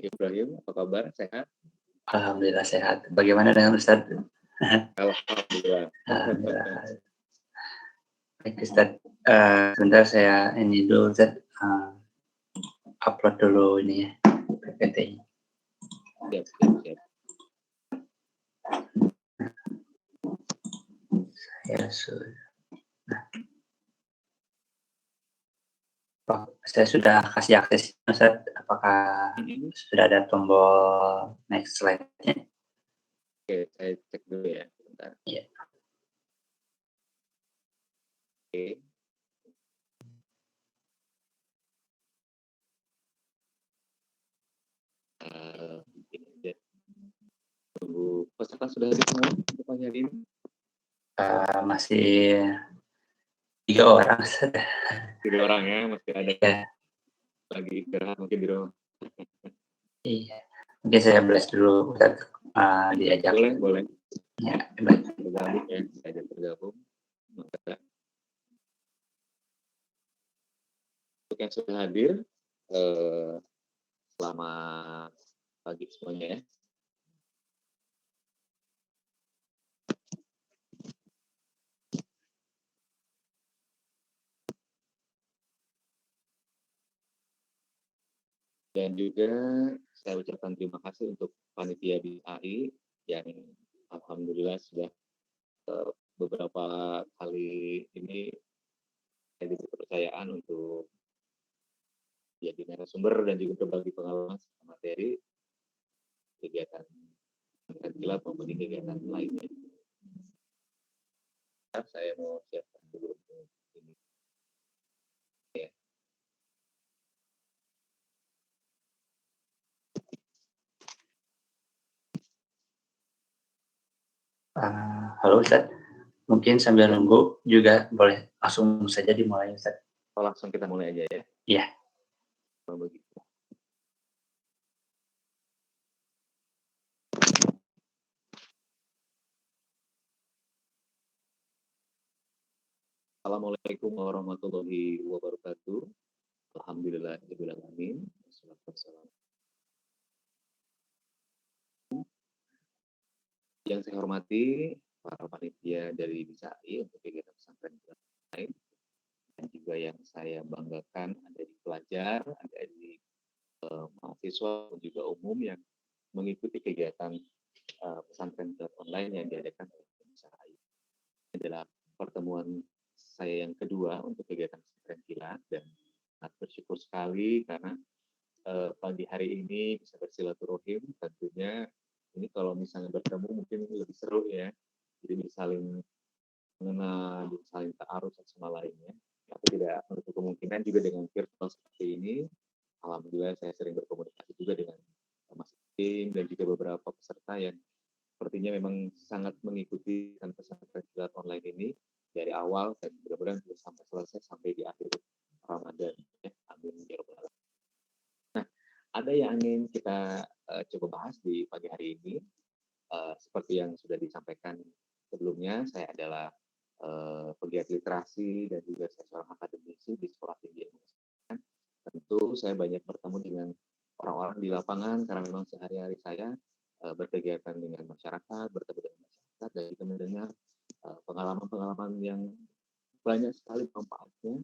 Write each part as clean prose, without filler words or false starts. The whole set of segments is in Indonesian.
Ibrahim, apa kabar? Sehat? Alhamdulillah sehat. Bagaimana dengan Ustaz? Alhamdulillah. Alhamdulillah. Baik Ustaz, sebentar saya ini dulu Ustaz, upload dulu ini ya, PPT-nya. Siap. Ya sudah. Saya sudah kasih akses Ustaz, apakah sudah ada tombol next slide-nya? Oke, saya cek dulu ya, sebentar. Iya. Oke. Ini aja. Tunggu, peserta sudah hadir semua untuk pagi hari ini? Masih 3 orang Ustaz. 3 orang ya, masih ada Ya. lagi istirahat mungkin di rumah. Iya. Mungkin saya bless dulu Ustaz, diajak. Boleh. Ya, baik. Bergabung ya, saya ajak bergabung. Untuk yang sudah hadir, selamat pagi semuanya ya. Dan juga saya ucapkan terima kasih untuk panitia BAI yang alhamdulillah sudah beberapa kali ini saya diberi kepercayaan untuk jadi narasumber dan juga berbagi pengalaman materi kegiatan kilat maupun kegiatan lainnya. Saya mau siapkan dulu ini. Ya. Halo Ustaz, mungkin sambil nunggu juga boleh langsung saja dimulai Ustaz. Langsung kita mulai aja ya. Iya. Begitu. Assalamualaikum warahmatullahi wabarakatuh. Alhamdulillahirabbil alamin. Wassalamualaikum. Yang saya hormati para panitia dari BISAI untuk kegiatan pesantren lain, dan juga yang saya banggakan ada di pelajar, ada di mahasiswa dan juga umum yang mengikuti kegiatan pesantren online yang diadakan oleh BISAI. Ini adalah pertemuan saya yang kedua untuk kegiatan pesantren kilat dan sangat bersyukur sekali karena pagi hari ini bisa bersilaturahim. Tentunya ini kalau misalnya bertemu mungkin lebih seru ya, jadi bisa saling mengenal, bisa saling ta'aruf satu sama lainnya. Tapi tidak menutup kemungkinan juga dengan virtual seperti ini, alhamdulillah saya sering berkomunikasi juga dengan Mas Tim dan juga beberapa peserta yang sepertinya memang sangat mengikuti pesantren kilat online ini dari awal dan mudah-mudahan bisa sampai selesai sampai di akhir Ramadan ya. Amin ya rabbal alamin. Nah, ada yang ingin kita coba bahas di pagi hari ini. Seperti yang sudah disampaikan sebelumnya, saya adalah pegiat literasi dan juga saya seorang akademisi di Sekolah Tinggi Ilmu Kesehatan. Tentu saya banyak bertemu dengan orang-orang di lapangan karena memang sehari-hari saya berkegiatan dengan masyarakat, bertemu dengan masyarakat, dan juga mendengar pengalaman-pengalaman yang banyak sekali manfaatnya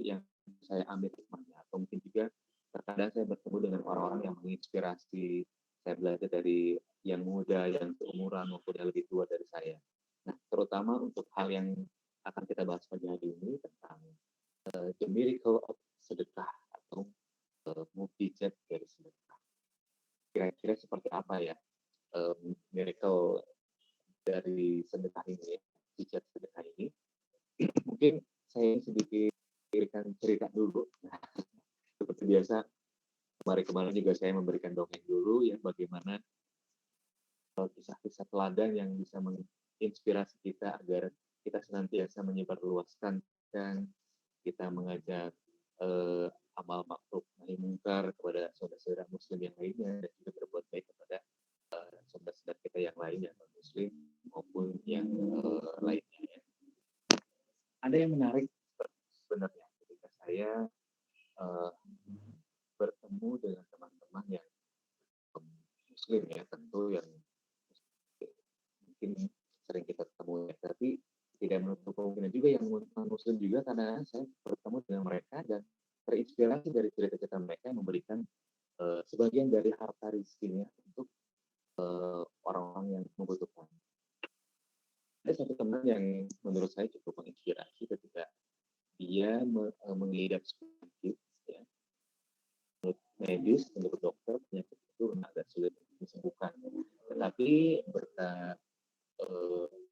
yang saya ambil hikmahnya, atau mungkin juga terkadang saya bertemu dengan orang-orang yang menginspirasi saya belajar dari yang muda, yang seumuran maupun yang lebih tua dari saya. Nah, terutama untuk hal yang akan kita bahas pagi hari ini tentang the miracle of sedekah atau mukjizat dari sedekah. Kira-kira seperti apa ya miracle dari sedekah ini, mukjizat sedekah ini? Mungkin saya sedikit cerita dulu. Nah, seperti biasa, kemarin juga saya memberikan dongeng dulu ya, bagaimana kisah-kisah teladan yang bisa menginspirasi kita agar kita senantiasa menyebarluaskan dan kita mengajak amal makruf nahi mungkar kepada saudara-saudara muslim yang lainnya dan juga berbuat baik kepada saudara-saudara kita yang lain yang non-muslim maupun yang lainnya ya. Ada yang menarik sebenarnya ketika saya bertemu dengan teman-teman muslim ya, tentu yang mungkin sering kita temui, tapi tidak menutup kemungkinan juga yang non-muslim juga, karena saya bertemu dengan mereka dan terinspirasi dari cerita-cerita mereka yang memberikan sebagian dari harta rizkinya untuk orang-orang yang membutuhkan. Ada satu teman yang menurut saya cukup menginspirasi ketika dia mengidap penyakit, ya, menurut medis, menurut dokter penyakit itu agak sulit disembuhkan. Tetapi berkat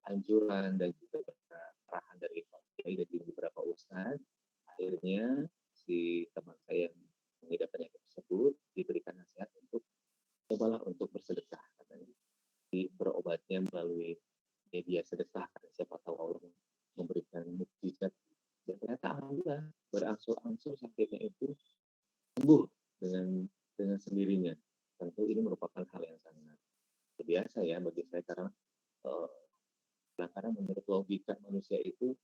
anjuran dan juga berkat arahan dari kiai dan beberapa ustaz, akhirnya si teman saya yang mengidap penyakit tersebut diberikan nasihat untuk cobalah untuk bersedekah, katanya. Berobatnya melalui media sedekah, karena siapa tahu Allah memberikan mukjizat. Dan ternyata alhamdulillah berangsur-angsur sakitnya itu sembuh dengan sendirinya. Tentu ini merupakan hal yang sangat biasa ya bagi saya, karena karena menurut logika manusia itu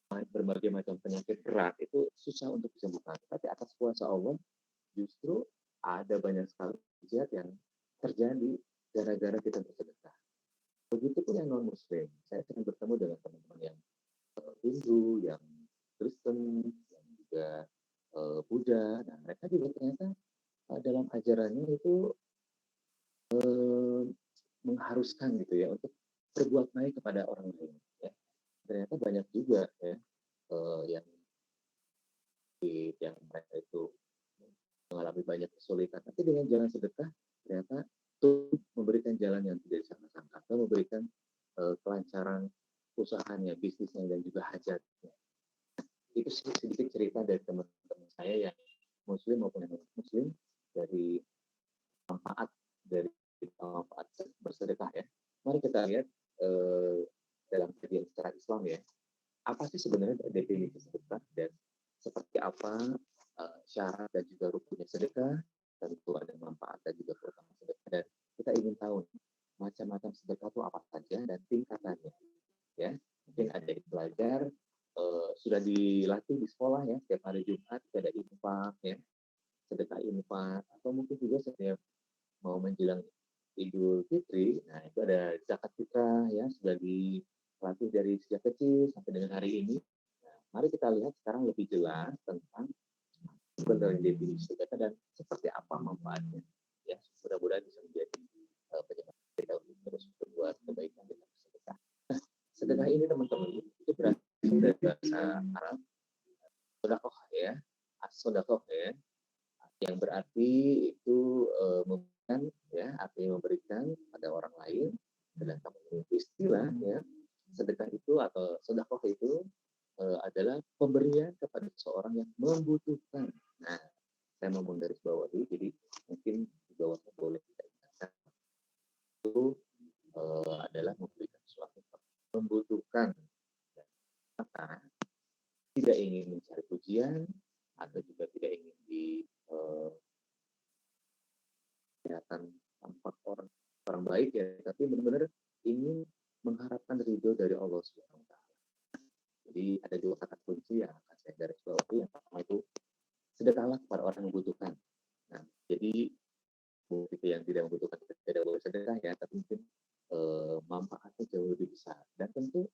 berbagai macam penyakit berat itu susah untuk disembuhkan. Tapi atas kuasa Allah justru ada banyak sekali mukjizat yang terjadi gara-gara kita bersedekah. Begitupun yang non muslim, saya sering bertemu dengan teman-teman yang Hindu, yang Kristen, yang juga Buddha. Nah, mereka juga ternyata dalam ajarannya itu mengharuskan gitu ya untuk berbuat baik kepada orang lain. Ya. Ternyata banyak juga ya yang mereka itu mengalami banyak kesulitan, tapi dengan jalan sedekah ternyata itu memberikan jalan yang tidak disangka-sangka, atau memberikan kelancaran usahanya, bisnisnya, dan juga hajatnya. Itu sedikit cerita dari teman-teman saya yang muslim maupun yang non-muslim, dari manfaat bersedekah ya. Mari kita lihat dalam kajian secara Islam ya, apa sih sebenarnya definisi sedekah dan seperti apa syarat dan juga rukunnya sedekah. Tentu ada manfaat dan juga keutamaan sedekah, dan kita ingin tahu macam-macam sedekah itu apa saja dan tingkatannya ya. Mungkin ada yang belajar sudah dilatih di sekolah ya, setiap hari Jumat ada infak ya, sedekah infak, atau mungkin juga setiap mau menjelang Idul Fitri, nah itu ada zakat fitrah ya, sudah dilatih dari sejak kecil sampai dengan hari ini. Nah, mari kita lihat sekarang lebih jelas tentang sebenarnya definisi sedekah dan seperti apa manfaatnya. Ya, mudah-mudahan bisa menjadi penyebab kita untuk terus berbuat kebaikan dengan sedekah. Nah, sedekah ini teman-teman itu berasal dari bahasa Arab sodakoh ya, as-sodakoh ya, yang berarti itu memberikan ya, artinya memberikan pada orang lain. Sedangkan menurut istilah ya, sedekah itu atau sodakoh itu adalah pemberian kepada seseorang yang membutuhkan. Nah, saya mau menggaris bawahi, jadi mungkin di bawahnya boleh kita ingatkan itu adalah memberikan sesuatu membutuhkan, maka tidak ingin mencari pujian atau juga tidak ingin kelihatan tampak orang baik ya, tapi benar-benar ingin mengharapkan ridho dari Allah Subhanahu wa taala. Jadi ada dua kata kunci yang akan saya garis bawahi. Yang pertama itu sedekahlah kepada orang yang membutuhkan. Nah, jadi itu yang tidak membutuhkan tidak boleh sedekah ya, tapi mungkin manfaatnya jauh lebih besar. Dan tentu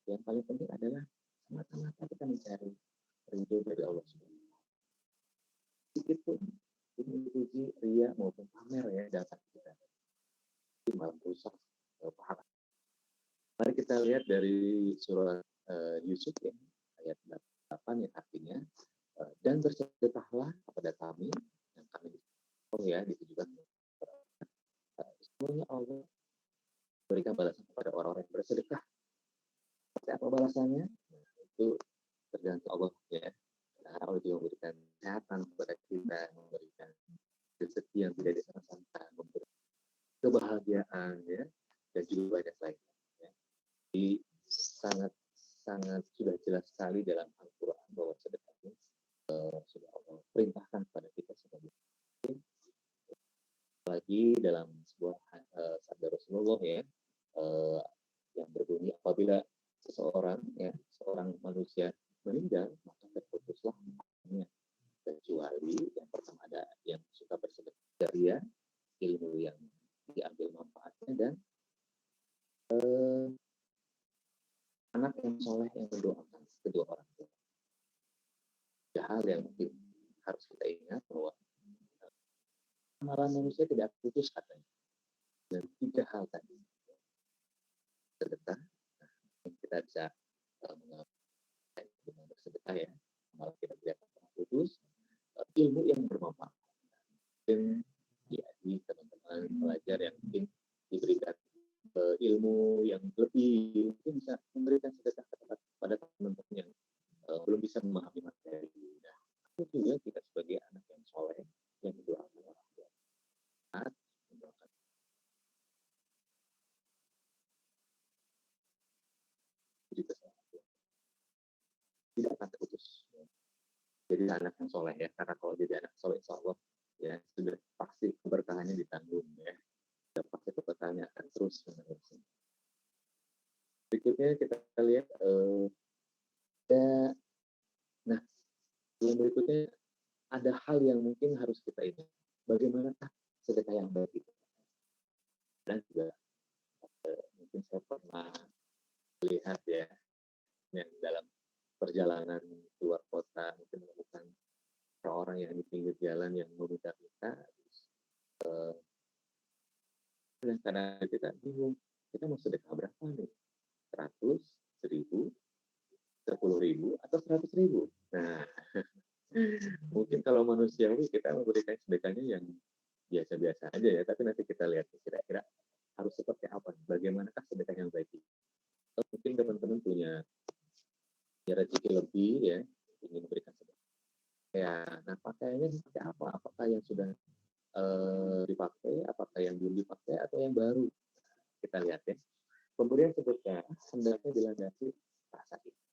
yang paling penting adalah semata-mata kita mencari ridho dari Allah Subhanahu wa taala. Sedikit pun ini puji, ria maupun pamer ya dapat kita. Itu malah rusak pahala. Mari kita lihat dari surat Yusuf ya, ayat 8 yang artinya dan bersedekahlah kepada kami yang kami ya, ditujukan semuanya Allah berikan balasan kepada orang-orang yang bersedekah. Seperti apa balasannya? Itu tergantung Allah ya. Karena Allah juga memberikan kesehatan kepada kita, memberikan rezeki yang tidak disangka-sangka, memberikan kebahagiaan ya, dan juga banyak lainnya. Ya. Jadi sangat sudah jelas sekali dalam Al-Quran bahwa sedekah ini sudah Allah perintahkan kepada kita sebagai lagi dalam sebuah sabda Rasulullah ya, yang berbunyi apabila seorang manusia meninggal maka terputuslah amalnya, kecuali yang pertama ada yang suka bersedekah jariah, ilmu yang diambil manfaatnya, dan eh, anak yang soleh yang mendoakan kedua orang tua. Tiga hal yang mungkin harus kita ingat bahwa amalan manusia tidak putus katanya. Dan tiga hal tadi, sedekah, kita bisa mengamalkan dengan bersedekah ya, malah kita tidak akan putus. Ilmu yang bermanfaat, dan ya, di teman-teman pelajar yang mungkin diberikan ilmu yang lebih, mungkin bisa memberikan sedekah kepada teman-teman yang belum bisa memahami materi. Nah, itu juga kita sebagai anak yang soleh yang mendoakan orang tua, mendoakan diri kita tidak akan terputus. Jadi anak yang soleh ya, karena kalau jadi anak soleh, insya Allah ya sudah pasti keberkahannya ditanggung ya, sudah pasti keberkahannya akan terus menerus. Berikutnya kita lihat nah, yang berikutnya ada hal yang mungkin harus kita ingat. Bagaimanakah sedekah yang baik itu? Dan juga mungkin saya pernah lihat ya, yang dalam perjalanan keluar kota, mungkin menemukan seorang yang di pinggir jalan yang meminta-minta, dan karena kita bingung, kita mau sedekah berapa nih? 100, 1000, 10.000, atau 100.000? Nah, mungkin kalau manusiawi kita memberikan sedekahnya yang biasa-biasa aja ya, tapi nanti kita lihat kira-kira harus seperti apa, bagaimanakah sedekah yang baik. Mungkin teman-teman punya rezeki lebih ya, ingin memberikan sedekah. Ya, nah pakaiannya seperti apa? Apakah yang sudah dipakai, apakah yang belum dipakai, atau yang baru? Kita lihat ya. Pemberian sedekah hendaknya dilandasi rasa itu.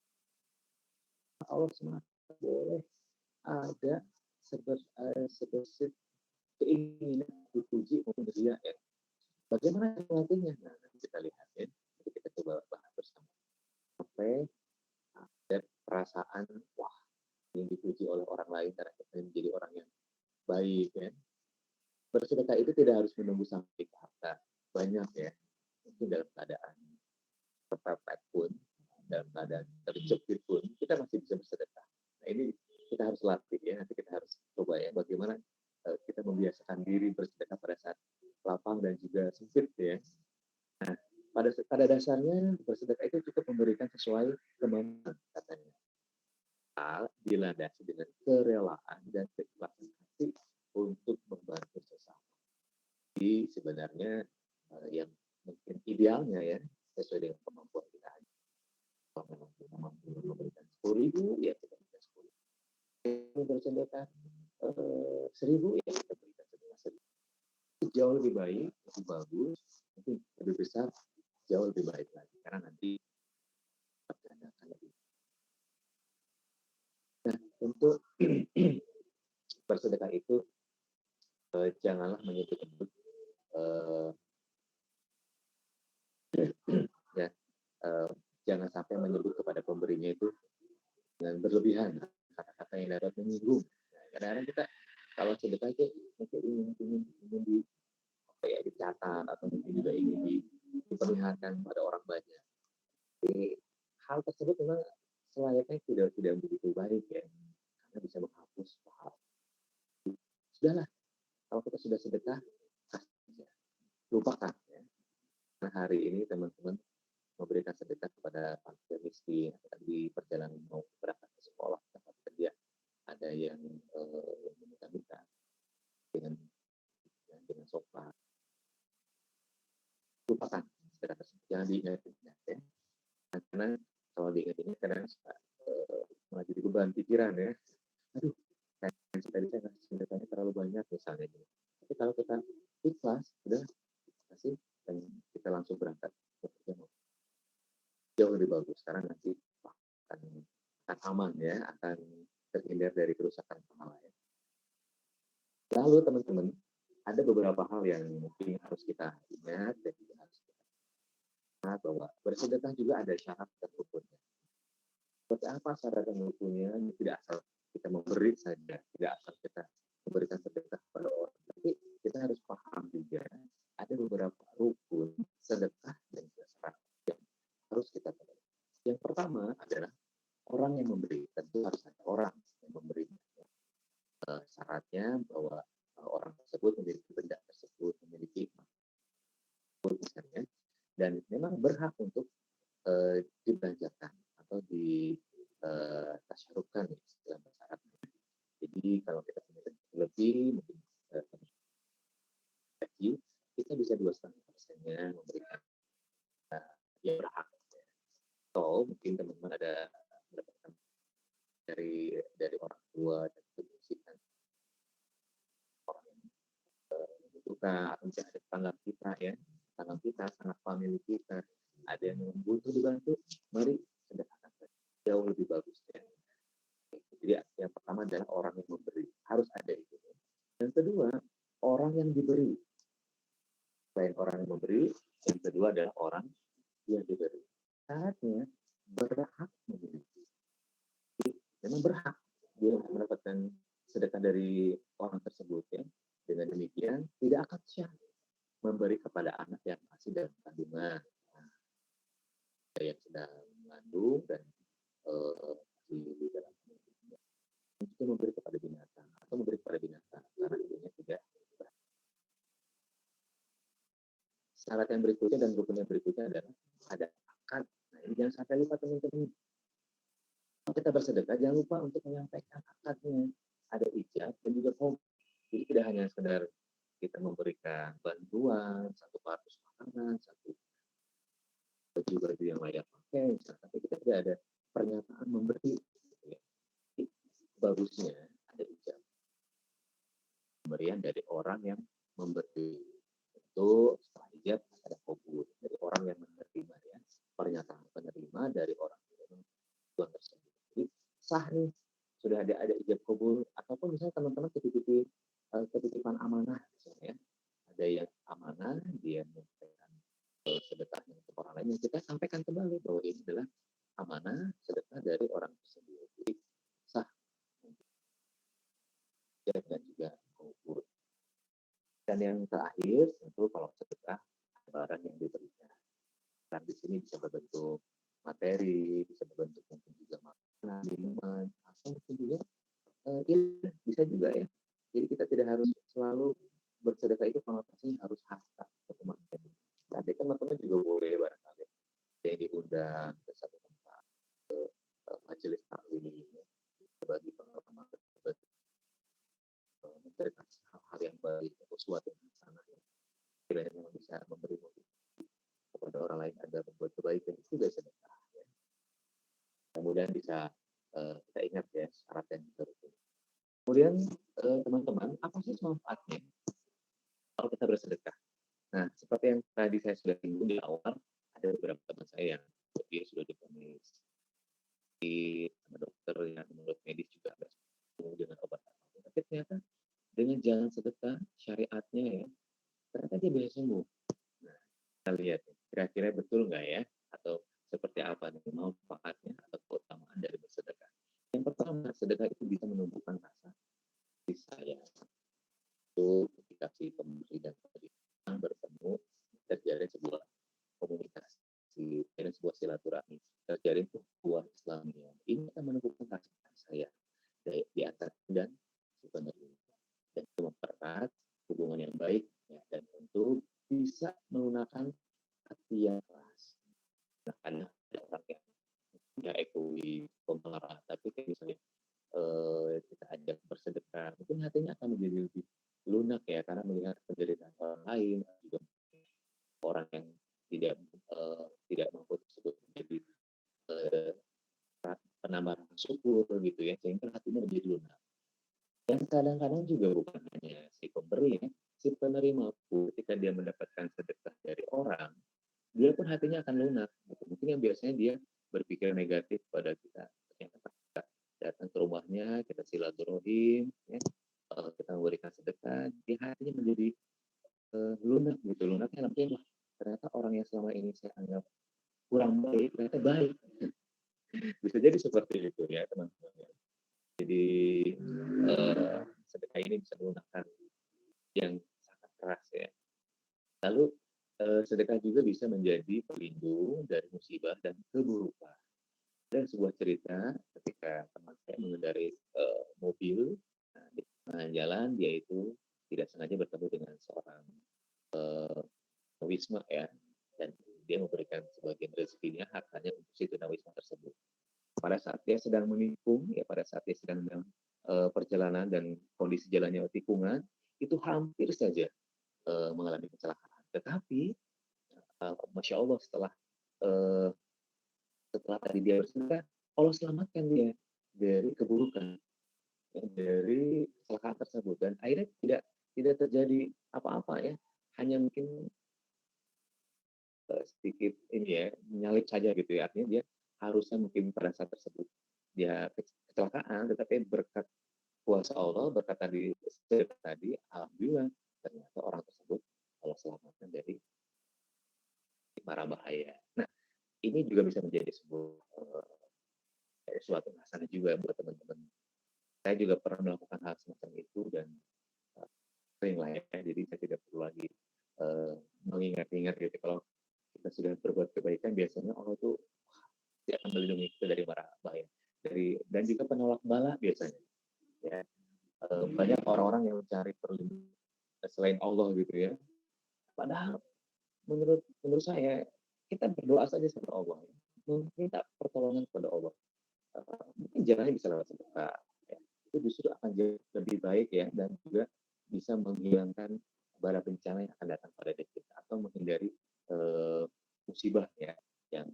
Allah SWT boleh ada sebersih keinginan dipuji maupun ria ya. Bagaimana melatihnya? Nah, nanti kita lihat ya. Jadi kita coba bahas bersama. Sampai ada perasaan, wah, ingin dipuji oleh orang lain karena kita menjadi orang yang baik ya. Bersedekah itu tidak harus menunggu sampai harta banyak ya. Mungkin dalam keadaan terpepet pun, dalam keadaan terjepit pun, kita masih bisa bersedekah. Nah, ini kita harus latih ya. Nanti kita harus coba ya, bagaimana kita membiasakan diri bersedekah pada saat lapang dan juga sempit ya. Nah, pada dasarnya bersedekah itu cukup memberikan sesuai kemampuan katanya. Dilandasi dengan kerelaan dan keikhlasan hati untuk membantu sesama. Jadi sebenarnya yang mungkin idealnya ya, sesuai dengan kemampuan kita aja. Kalau memang kita mampu memberikan 10.000, ya kita berikan 10.000. Kalau bersedekah 1.000, ya kita berikan sedekah 1.000. Jauh lebih baik, lebih bagus, mungkin lebih besar, jauh lebih baik lagi. Karena nanti akan lebih. Nah, untuk bersedekah itu janganlah menyebut-nyebut ya, jangan sampai menyebut kepada pemberinya itu dengan berlebihan, kata-kata yang dapat menyinggung. Nah, kadang-kadang kita kalau sedekah itu mungkin ingin dicatat, atau mungkin juga ingin diperlihatkan pada orang banyak. Jadi hal tersebut memang selayaknya tidak begitu baik ya, karena bisa menghapus pahala. Sudahlah, kalau kita sudah sedekah, lupakan ya. Nah, hari ini teman-teman memberikan sedekah kepada fakir miskin, di perjalanan mau berangkat ke sekolah, tempat kerja, ada yang meminta-minta dengan sopan. Lupakan sedekah tersebut, jangan diingat-ingat ya. Karena kalau diingat-ingat kadang malah jadi beban pikiran ya. Aduh, tadi saya ngasih sedekahnya terlalu banyak misalnya gitu. Tapi kalau kita ikhlas, sudah kasih dan kita langsung berangkat bekerja, jauh lebih bagus karena nanti akan aman ya, akan terhindar dari kerusakan pahala ya. Lalu teman-teman, ada beberapa hal yang mungkin harus kita ingat dan juga harus kita ingat bahwa bersedekah juga ada syarat dan rukunnya. Seperti apa syarat dan rukunnya? Tidak asal kita memberi saja, tidak asal kita memberikan sedekah kepada orang, tapi kita harus paham juga ada beberapa bahwa orang tersebut memiliki benda tersebut, memiliki misalnya, dan memang berhak untuk dibelanjakan atau ditasyarufkan dalam bahasa Arab. Jadi kalau kita punya lebih mungkin gaji, kita bisa 2,5%-nya memberikan yang berhak. Atau mungkin teman-teman ada mendapatkan dari orang tua dan kemudian orang yang membutuhkan, atau misalnya ada tetangga kita ya, tetangga kita, sangat famili kita, ada yang butuh dibantu, mari sedekahkan, jauh lebih bagus ya. Jadi yang pertama adalah orang yang memberi, harus ada itu. Yang kedua, orang yang diberi. Selain orang yang memberi, yang kedua adalah orang yang diberi. Syaratnya berhak memiliki. Jadi, memang berhak dia mendapatkan sedekah dari orang tersebut ya. Dengan demikian tidak akan syah memberi kepada anak yang masih dalam kandungan, yang sedang mengandung dan di dalam kandungan. Itu memberi kepada binatang atau memberi kepada binatang karena ibunya tidak. Syarat yang berikutnya dan rukun yang berikutnya adalah ada akad. Nah, ini jangan sampai lupa teman-teman. Kalau kita bersedekah, jangan lupa untuk menyampaikan akadnya. Ada ijab dan juga qaul. Jadi tidak hanya sekedar kita memberikan bantuan, satu kardus makanan, satu baju-baju yang layak pakai, tapi kita tidak ada pernyataan memberi. Jadi, bagusnya ada ijab. Pemberian dari orang yang memberi. Itu setelah ijab ada qabul dari orang yang menerima ya, pernyataan penerima dari orang tuan tersebut. Jadi sah nih, sudah ada ijab qabul, ataupun misalnya teman-teman ketitipan amanah misalnya, ada yang amanah dia menyampaikan sedekahnya untuk orang lain, yang kita sampaikan kembali bahwa ini adalah amanah sedekah dari orang tersebut. Jadi sah dan juga qabul. Dan yang terakhir tentu kalau sedekah barang yang diberikan. Dan di sini bisa berbentuk materi, bisa berbentuk mungkin juga makanan, minuman, atau mungkin juga bisa juga ya. Jadi kita tidak harus selalu bersedekah itu konotasinya harus harta atau materi. Nanti teman-teman juga boleh barangkali yang diundang ke satu tempat, ke majelis taklim, bagi pengalaman menceritakan hal-hal yang baik atau suatu yang sana ya. Kiranya memang bisa memberi motivasi kepada orang lain agar membuat kebaikan, itu juga sedekah ya. Kemudian bisa kita ingat ya syarat yang berikut. Kemudian teman-teman, apa sih manfaatnya kalau kita bersedekah? Nah, seperti yang tadi saya sudah singgung di awal, ada beberapa teman saya yang dia sudah divonis sama dokter yang menurut medis juga nggak sembuh dengan obat apapun, tapi ternyata dengan jalan sedekah syariatnya ya, ternyata dia bisa sembuh. Nah, kita lihat kira-kira betul nggak ya, atau seperti apa nih manfaatnya atau keutamaan dari bersedekah. Yang pertama, sedekah itu bisa menumbuhkan rasa kasih sayang. Itu ketika si pemberi dan penerima bertemu, terjadi sebuah komunikasi dan sebuah silaturahmi, terjadi sebuah Islamiyah. Ini akan menumbuhkan rasa kasih sayang di antara dan si penerima, dan itu mempererat hubungan yang baik ya, dan tentu bisa melunakkan hati yang keras. Nah, karena ada orang yang punya egois, pemarah, tapi kayak misalnya kita ajak bersedekah, mungkin hatinya akan menjadi lebih lunak ya, karena melihat penderitaan orang lain, juga orang yang tidak mampu tersebut menjadi penambahan syukur gitu ya, sehingga hatinya menjadi lunak. Dan kadang-kadang juga bukan hanya si pemberi ya, si penerima pun ketika dia mendapatkan sedekah dari orang, dia pun hatinya akan lunak. Gitu. Mungkin yang biasanya dia berpikir negatif pada kita, ternyata kita datang ke rumahnya, kita silaturahim, ya, kita memberikan sedekah, dia hatinya menjadi lunak gitu. Lunaknya nanti ternyata orang yang selama ini saya anggap kurang baik, ternyata baik. Bisa jadi seperti itu ya teman-teman. Jadi sedekah ini bisa melunakkan yang sangat keras ya. Lalu sedekah juga bisa menjadi pelindung dari musibah dan keburukan. Dan sebuah cerita ketika teman saya mengendarai mobil, nah, di jalan-jalan dia itu tidak sengaja bertemu dengan seorang tunawisma ya, dan dia memberikan sebagian rezekinya hartanya untuk si tunawisma tersebut. Pada saat dia sedang menikung ya, pada saat dia sedang dalam perjalanan dan kondisi jalannya tikungan, itu hampir saja mengalami kecelakaan. Tetapi Masya Allah setelah tadi dia bersedekah, Allah selamatkan dia dari keburukan, ya, dari kecelakaan tersebut, dan akhirnya tidak terjadi apa-apa ya, hanya mungkin sedikit ini ya, menyalip saja gitu ya. Artinya dia harusnya mungkin pada saat tersebut dia kecelakaan, tetapi berkat kuasa Allah, berkat tadi, alhamdulillah ternyata orang tersebut Allah selamatkan dari mara bahaya. Nah, ini juga bisa menjadi suatu hasanah juga buat teman-teman. Saya juga pernah melakukan hal semacam itu dan sering lah ya, jadi saya tidak perlu lagi mengingat-ingat gitu. Kalau kita sudah berbuat kebaikan, biasanya Allah tuh dia akan melindungi kita dari mara bahaya, dan juga penolak bala biasanya. Ya, banyak orang-orang yang mencari perlindungan selain Allah gitu ya. Padahal menurut saya kita berdoa saja sama Allah, meminta pertolongan kepada Allah. Mungkin jalannya bisa lewat sedekah. Ya. Itu justru akan jauh lebih baik ya, dan juga bisa menghilangkan bara bencana yang akan datang pada diri kita, atau menghindari musibah ya, yang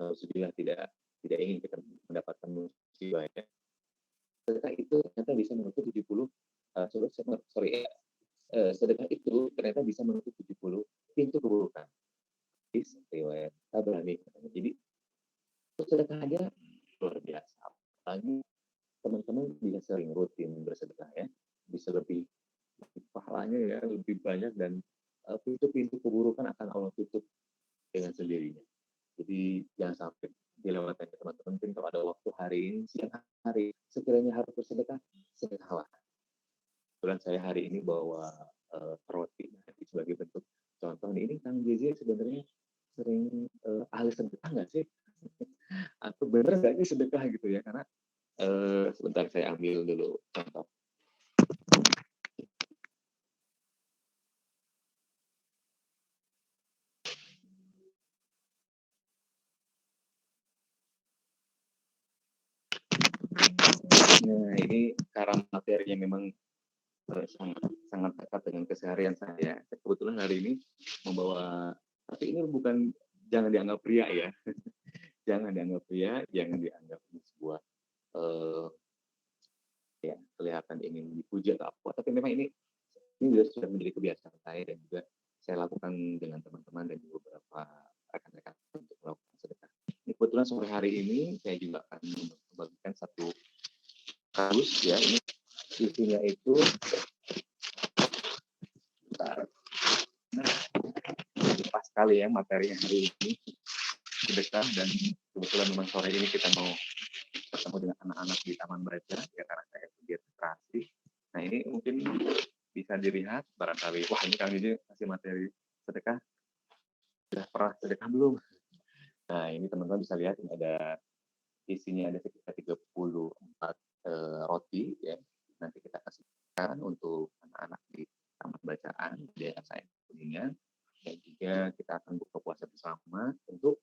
alhamdulillah tidak ingin kita mendapatkan musibah ya. Sedekah itu ternyata bisa menutup 70 sedekah itu ternyata bisa menutup 70 pintu keburukan. Riwayat Tabrani. Jadi sedekah aja luar biasa. Apalagi teman-teman bisa sering rutin bersedekah ya, bisa lebih pahalanya ya, lebih banyak, dan pintu-pintu keburukan akan Allah tutup dengan sendirinya. Jadi jangan sampai dilewatkan teman-teman. Mungkin kalau ada waktu hari ini, siang hari, sekiranya harus bersedekah, sedekahlah. Kebetulan saya hari ini bawa roti sebagai bentuk contoh. Ini Kang Jezi sebenarnya sering ahli sedekah nggak sih? Atau bener nggak sih sedekah gitu ya? Karena sebentar saya ambil dulu contoh. Nah, ini karena materinya memang sangat dekat dengan keseharian saya. Kebetulan hari ini membawa, tapi ini bukan, jangan dianggap pria ya. Jangan dianggap pria, jangan dianggap sebuah ya kelihatan ingin dipuja atau apa. Tapi memang ini sudah menjadi kebiasaan saya, dan juga saya lakukan dengan teman-teman dan beberapa rekan-rekan untuk melakukan sedekah. Ini kebetulan sore hari ini saya juga akan membagikan satu kardus ya. Ini isinya itu pas sekali ya materinya hari ini sedekah, dan kebetulan memang sore ini kita mau bertemu dengan anak-anak di taman baca ya, karena saya pegiat literasi. Nah, ini mungkin bisa dilihat barangkali, wah ini kali ini kasih materi sedekah, sudah pernah sedekah belum? Nah, ini teman-teman bisa lihat, ini ada isinya, ada sekitar 34 roti ya. Nanti kita kasihkan untuk anak-anak di taman bacaan di daerah saya Kuningan, dan juga kita akan buka puasa bersama untuk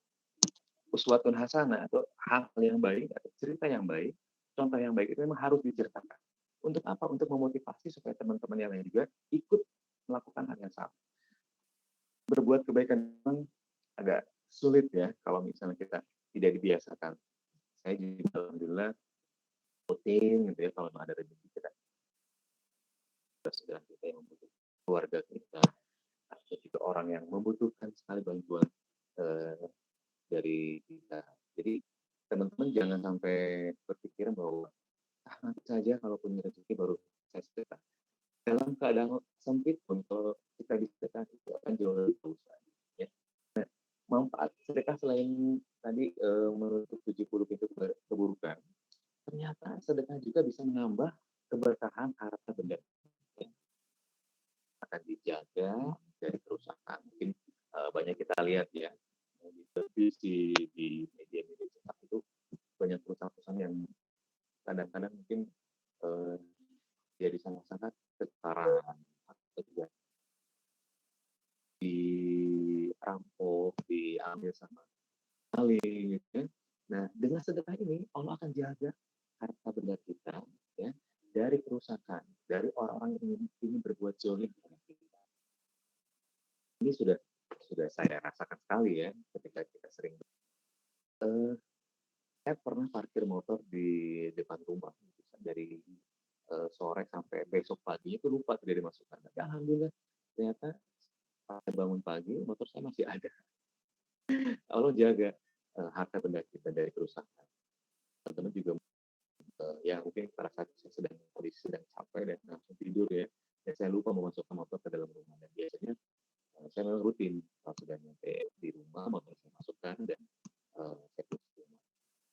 uswatun hasanah, atau hal yang baik atau cerita yang baik, contoh yang baik itu memang harus diceritakan. Untuk apa? Untuk memotivasi supaya teman-teman yang lain juga ikut melakukan hal yang sama. Berbuat kebaikan memang agak sulit ya kalau misalnya kita tidak dibiasakan. Saya juga alhamdulillah rutin gitu ya, kalau ada rezeki kita yang membutuhkan, keluarga kita, atau juga orang yang membutuhkan sekali bantuan dari kita. Jadi teman-teman jangan sampai berpikiran bahwa nanti saja kalau punya rezeki baru saya sedekah. Dalam keadaan sempit pun kalau kita disedekah itu akan jauh lebih bagus. Ya. Nah, manfaat sedekah selain tadi menutup 70 pintu keburukan, ternyata sedekah juga bisa menambah keberkahan harta benda. Ya. Akan dijaga dari kerusakan. Mungkin banyak kita lihat ya di televisi, di media-media cetak itu banyak perusahaan-perusahaan yang kadang-kadang mungkin jadi sangat-sangat ketaran atau juga dirampok, diambil sama maling gitu kan. Nah, dengan sedekah ini Allah akan jaga harta benda kita ya dari kerusakan, dari orang-orang yang ingin berbuat zalim kepada kita. Ini sudah saya rasakan sekali ya ketika kita sering saya pernah parkir motor di depan rumah dari sore sampai besok pagi itu lupa tidak dimasukkan. Tapi alhamdulillah ternyata saya bangun pagi motor saya masih ada. Allah jaga harta benda kita dari kerusakan. Teman-teman juga ya mungkin pada saat saya sedang capek dan langsung tidur ya, dan saya lupa memasukkan motor ke dalam rumah. Dan biasanya saya memang rutin kalau sudah nyampe di rumah motor saya masukkan dan saya tutup rumah.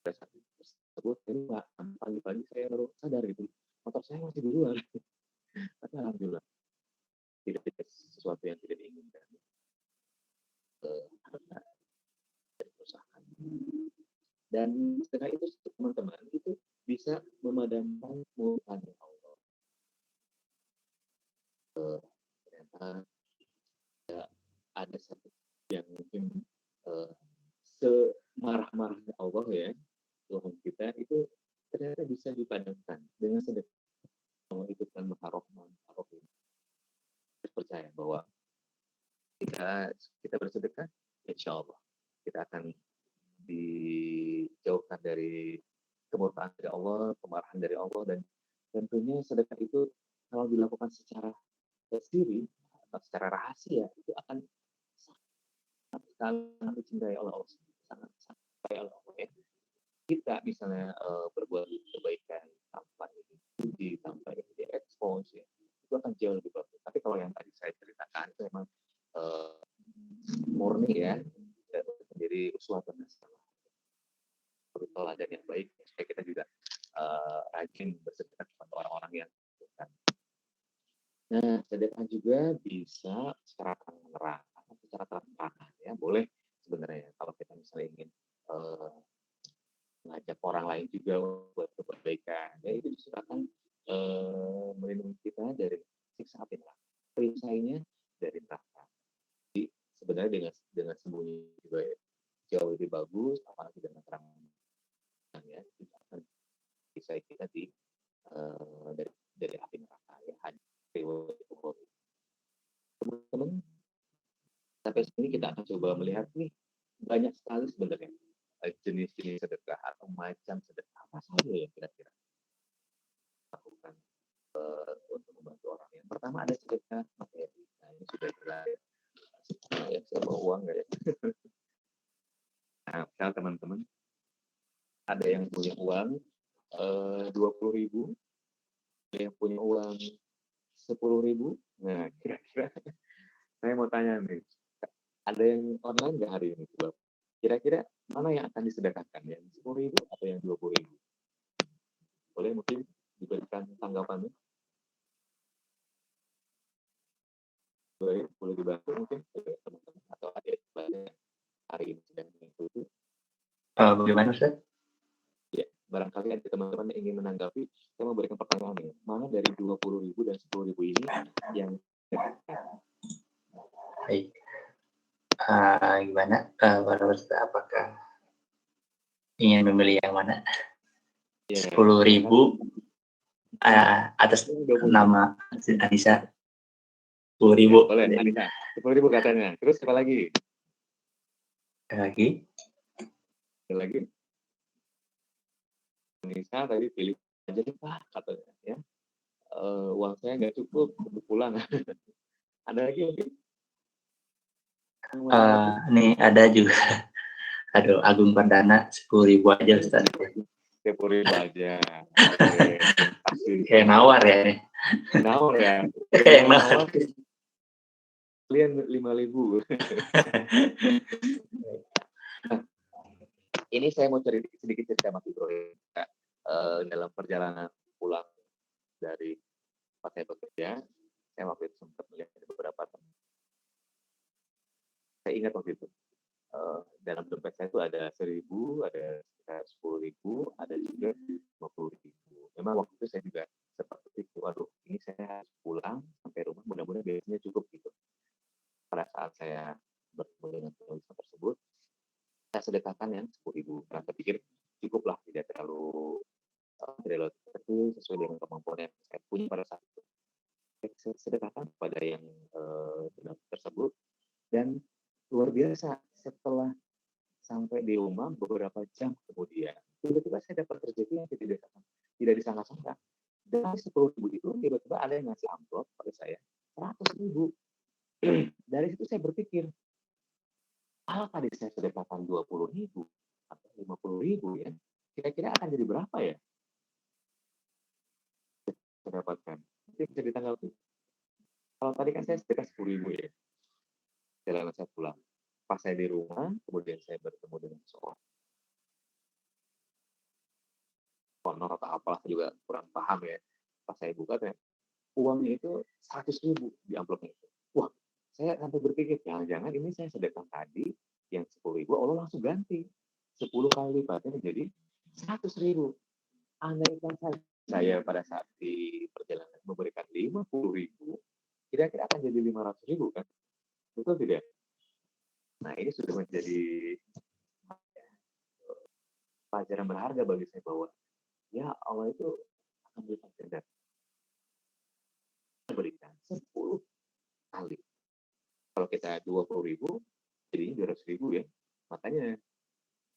Pada saat tersebut saya lupa, pagi-pagi saya baru sadar gitu, motor saya masih di luar. Tapi alhamdulillah tidak sesuatu yang tidak diinginkan. Harta dari kerusakan. Dan setelah itu teman-teman itu bisa memadamkan murkanya Allah. Ternyata ada satu yang mungkin semarah-marahnya Allah ya, Tuhan kita itu ternyata bisa dipadamkan dengan sedekah. Allah itu kan Maha Rahman, Maha Rahim. Percaya bahwa ketika kita bersedekah, insya Allah kita akan dijauhkan dari kemurkaan dari Allah, kemarahan dari Allah, dan tentunya sedekah itu kalau dilakukan secara sendiri atau secara rahasia itu akan sangat dicintai oleh Allah, sangat dicintai oleh Allah ya. Kita misalnya berbuat kebaikan tanpa ini dipuji, tanpa ini diekspos ya, itu akan jauh lebih bagus. Tapi kalau yang tadi saya ceritakan itu memang murni ya, menjadi uswatun hasanah, teladan yang baik supaya kita juga rajin bersedekah kepada orang-orang yang membutuhkan. Nah, sedekah juga bisa secara terang-terangan atau secara terang-terangan ya, boleh sebenarnya kalau kita misalnya ingin mengajak orang lain juga buat kebaikan, ya itu justru akan melindungi kita dari siksa api neraka, perisainya dari neraka. Jadi sebenarnya dengan sembunyi juga jauh lebih bagus, apalagi dengan terang ya, itu akan perisai kita dari api neraka ya. Teman-teman, sampai sini kita akan coba melihat nih banyak sekali sebenarnya jenis-jenis sedekah atau macam sedekah apa saja yang kira-kira lakukan untuk membantu orang. Yang pertama ada sedekah materi. Nah, ini sudah jelas ya, saya mau uang nggak ya? Nah, misal teman-teman ada yang punya uang 20.000, ada yang punya uang 10.000. Nah, kira-kira saya mau tanya nih, ada yang online nggak hari ini? Kira-kira mana yang akan disedekahkan, yang 10.000 atau yang 20.000? Boleh mungkin diberikan tanggapannya? Boleh dibantu mungkin teman-teman atau adik-adik hari ini sedang mengikuti. Bagaimana Ustaz? Ya, barangkali ada teman-teman yang ingin menanggapi, saya mau berikan pertanyaan nih. Mana dari 20.000 dan 10.000 ini yang Baik. Gimana para peserta, apakah ingin memilih yang mana? Ya, 10.000 atas nama Anissa. 10.000. Ya, boleh, Anissa. 10.000 katanya. Terus apa lagi? Lagi? Anissa tadi pilih aja Pak katanya ya. Uang saya nggak cukup untuk pulang. Ada lagi mungkin? Nih ada juga. Aduh, Agung Perdana 10.000 aja Ustaz. 10.000 aja. Oke. Kayak nawar ya nih. Nawar ya. Kayak nawar. Kalian 5.000. Nah, ini saya mau sedikit cerita Mas Ibrahim. Dalam perjalanan pulang dari tempat saya bekerja, saya waktu itu sempat melihat beberapa teman. Saya ingat waktu itu dalam dompet saya itu ada 1.000, ada 10.000, ada juga 20.000. Memang waktu itu saya juga seperti itu, waduh ini saya harus pulang sampai rumah mudah-mudahan biayanya cukup gitu. Pada saat saya bertemu dengan tulisan tersebut, saya sedekahkan yang 10.000 karena saya pikir cukuplah, tidak terlalu kecil sesuai dengan kemampuan yang saya punya pada saat itu. Saya sedekahkan kepada yang tersebut dan luar biasa setelah sampai di rumah beberapa jam kemudian tiba-tiba saya dapat rezeki yang tidak disangka-sangka. Dari 10.000 itu tiba-tiba ada yang ngasih amplop pada saya 100.000. Dari situ saya berpikir, kalau tadi saya sedekahkan 20.000 atau 50.000 ya, kira-kira akan jadi berapa ya saya dapatkan? Mungkin bisa ditanggapi. Kalau tadi kan saya sedekah 10.000 ya, jalan saya pulang. Pas saya di rumah, kemudian saya bertemu dengan seorang honor atau apalah, juga kurang paham ya. Pas saya buka, uangnya itu 100.000 di amplopnya itu. Wah, saya sampai berpikir, jangan-jangan ini saya sedekah tadi yang 10.000, Allah langsung ganti 10 kali lipatnya menjadi 100.000. Andaikan saya pada saat di perjalanan memberikan 50.000, kira-kira akan jadi 500.000 kan? Betul tidak? Nah, ini sudah menjadi pelajaran berharga bagi saya bahwa ya Allah itu akan berikan ganda. Berikan 10 kali. Kalau kita 20.000, jadinya 200.000 ya. Makanya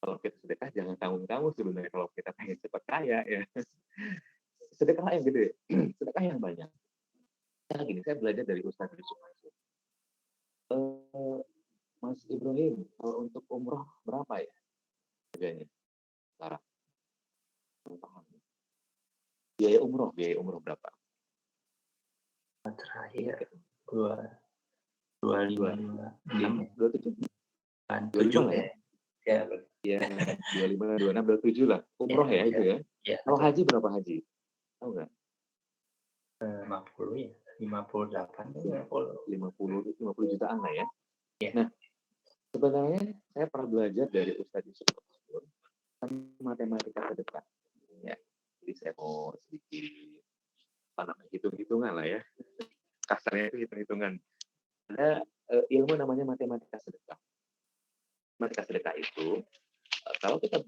kalau kita sedekah jangan tanggung-tanggung sebenarnya kalau kita pengen cepat kaya ya. Sedekah yang gede, sedekah yang banyak. Nah, gini, saya belajar dari Ustaz Yusuf Mansur. Mas Ibrahim, kalau untuk umroh berapa ya harganya? Sekarang paham. Biaya umroh berapa? Terakhir 27 lah ya. Ya, 25, 26, 27 lah. Umroh ya itu ya. Kalau haji berapa haji? Tahu nggak? 50 ya, 58, 50 jutaan lah ya. Ya. Nah, sebenarnya saya pernah belajar dari Ustaz Yusuf Mansur tentang matematika sedekah. Ya, jadi saya mau sedikit hitung-hitungan lah ya. Kasarnya itu hitung-hitungan. Ada ilmu namanya matematika sedekah. Matematika sedekah itu kalau kita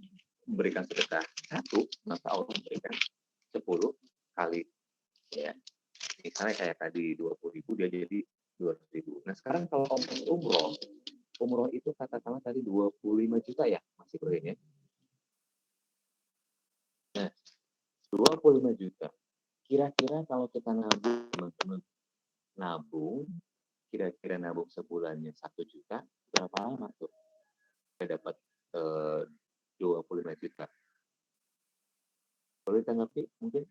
memberikan sedekah 1, maka Allah memberikan 10 kali. Ya, misalnya kayak tadi 20.000 dia jadi 200.000. Nah sekarang kalau umroh itu katakanlah tadi 25 juta ya, masih berarti ya. Nah 25 juta. Kira-kira kalau kita nabung, teman-teman, kira-kira nabung sebulannya 1 juta, berapa lama tuh? Kita dapat 25 juta. Boleh tanggapi mungkin?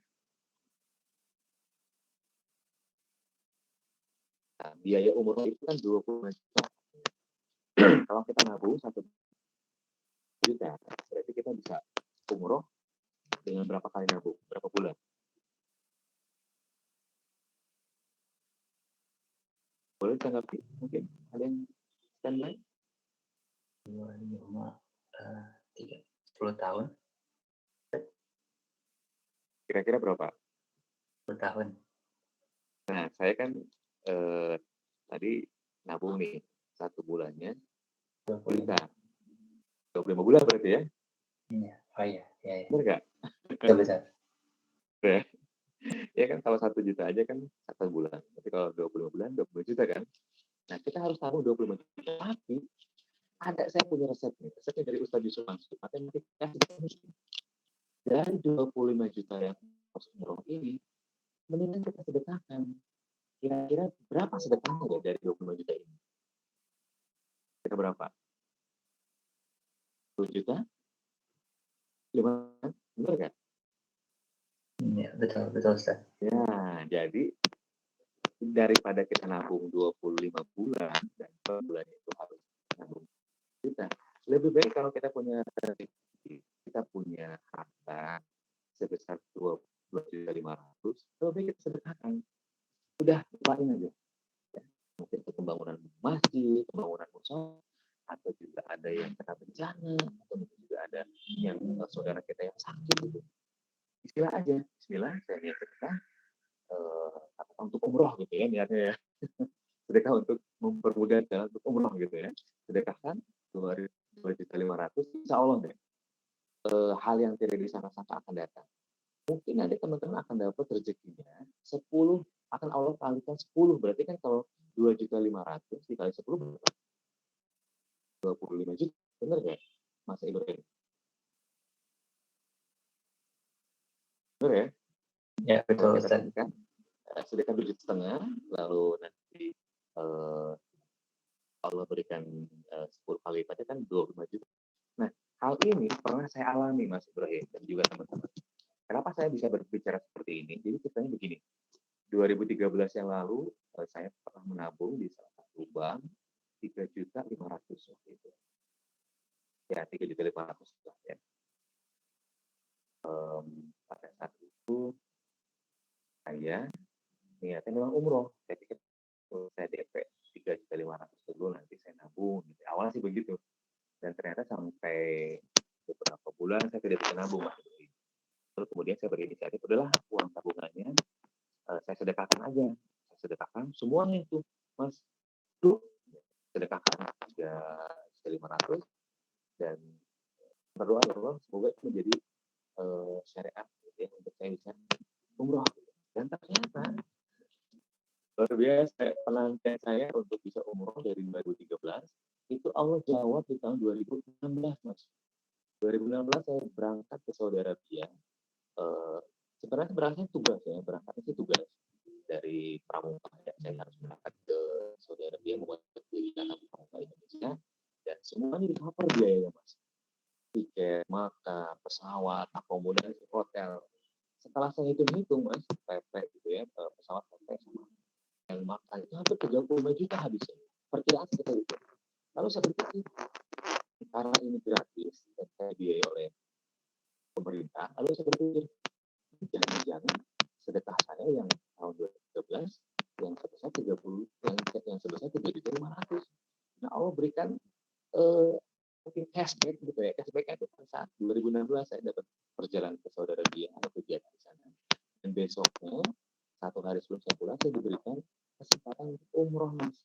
Nah, biaya umroh itu kan 25 juta. Kalau kita nabung 1 juta, berarti kita bisa umroh dengan berapa kali nabung? Berapa bulan? Boleh tanggapi mungkin? Ada yang standby? 10 tahun. Kira-kira berapa? 10 tahun. Nah, saya kan tadi nabung nih 1 bulannya 20 juta. 25 bulan berarti ya? Iya. Oh iya. Benar nggak? Betul. Ya kan kalau 1 juta aja kan 1 bulan. Tapi kalau 25 bulan 20 juta kan. Nah, kita harus nabung 25 juta. Tapi saya punya resep nih. Resepnya dari Ustaz Yusuf Mansur. Matematika dari 25 juta yang harus umroh ini, mendingan kita sedekahkan. Kira-kira berapa sedekahnya dari 25 juta ini? Kira berapa? 10 juta? 5? Benar nggak? Ya, betul Ustaz. Ya, jadi daripada kita nabung 25 bulan dan per bulan itu harus nabung juta, lebih baik kalau kita punya harta sebesar 12.500.000, lebih baik kita sedekahkan. Udah lupain aja. Ya, mungkin untuk pembangunan masjid, pembangunan musola, atau juga ada yang kena bencana, atau mungkin juga ada yang saudara kita yang sakit gitu. Bismillah aja, Bismillah, saya niat sedekah, ya. Sedekah untuk mempermudah jalan untuk umroh gitu ya. Sedekahkan 2.500.000, insya Allah deh. Hal yang tidak disangka-sangka akan datang. Mungkin nanti teman-teman akan dapat rezekinya 10, akan Allah kalikan 10. Berarti kan kalau 2.500.000 dikali 10 berapa? 25 juta. Benar nggak, Mas Ibrahim? Benar ya? Ya, betul, Kita Ustaz. sedekah, sedekah 7,5, lalu nanti Allah berikan 10 kali lipatnya kan 25 juta. Nah, hal ini pernah saya alami, Mas Ibrahim, dan juga teman-teman. Kenapa saya bisa berbicara seperti ini? Jadi ceritanya begini. 2013 yang lalu, saya pernah menabung di salah satu bank 3.500.000 waktu itu. Ya, 3.500.000 lah ya. Pada saat itu saya niatnya memang umroh. Saya pikir saya DP 3.500.000 dulu, nanti saya nabung. Gitu. Awalnya sih begitu. Dan ternyata sampai beberapa bulan saya tidak bisa nabung, Mas. Terus kemudian saya berinisiatif, udahlah uang tabungannya saya sedekahkan aja. Saya sedekahkan semuanya itu, Mas. Tuh, sedekahkan 3.500.000 dan berdoa semoga itu menjadi syariat gitu ya, untuk saya bisa umroh. Dan ternyata luar biasa penantian saya untuk bisa umroh dari 2013 itu Allah jawab di tahun 2016, Mas. 2016 saya berangkat ke Saudi Arabia. Sebenarnya berangkatnya tugas ya, berangkatnya sih tugas dari Pramuka ya. Saya harus berangkat ke Saudi Arabia mewakili dana Pramuka Indonesia dan semuanya di cover biayanya, Mas. Tiket, makan, pesawat, akomodasi, hotel. Setelah saya hitung-hitung, Mas, PP gitu ya, pesawat PP sama yang makan itu hampir 35 juta habisnya. Perkiraan seperti itu. Lalu saya berpikir, karena ini gratis dan saya biayai oleh pemerintah, lalu saya berpikir, jangan-jangan sedekah saya yang tahun 2013 yang sebesar 30, yang sebesar 3.500.000. Nah, Allah berikan mungkin cashback gitu ya. Cashbacknya itu pada saat 2016 saya dapat perjalanan ke Saudi Arabia, ada kegiatan di sana. Dan besoknya, 1 hari sebelum saya pulang, saya diberikan kesempatan untuk umroh, Mas.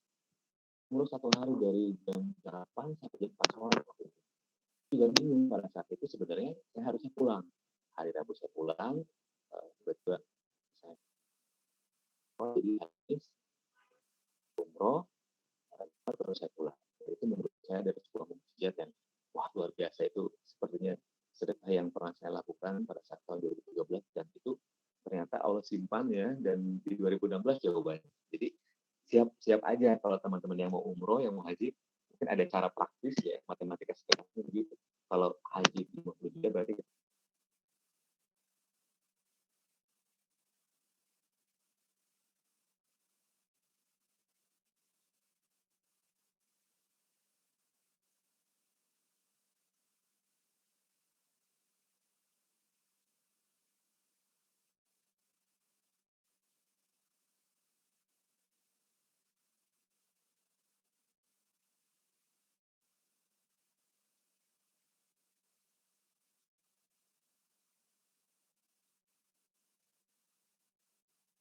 Umroh 1 hari dari jam 8 sampai jam 4 sore waktu itu. 3 minggu pada saat itu sebenarnya saya harusnya pulang. Hari Rabu saya pulang, tiba-tiba saya jadi habis umroh, terus saya pulang. Itu menurut saya dari sebuah mukjizat yang wah luar biasa. Itu sepertinya sedekah yang pernah saya lakukan pada saat tahun 2013 dan itu ternyata Allah simpan ya, dan di 2016 jawabannya. Jadi siap aja kalau teman-teman yang mau umroh, yang mau haji, mungkin ada cara praktis ya, matematika sedekahnya begitu. Kalau haji 50 juta berarti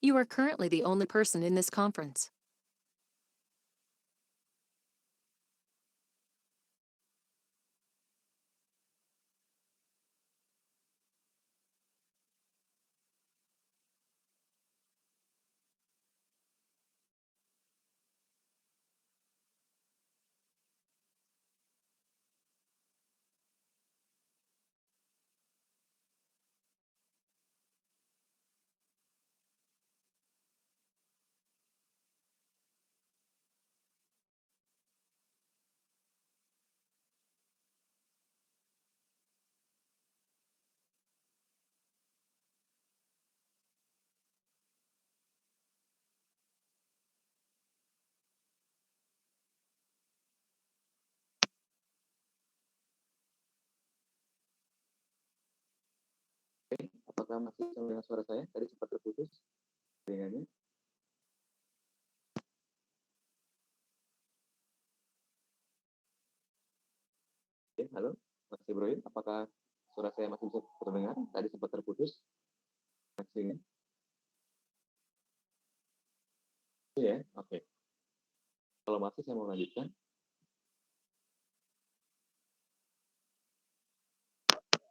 You are currently the only person in this conference. apakah masih bisa mendengar suara saya? Tadi sempat terputus jaringannya. Oke, halo, Mas Ibrahim, apakah suara saya masih bisa terdengar? Tadi sempat terputus. Masih. Ya, oke. Kalau masih saya mau lanjutkan.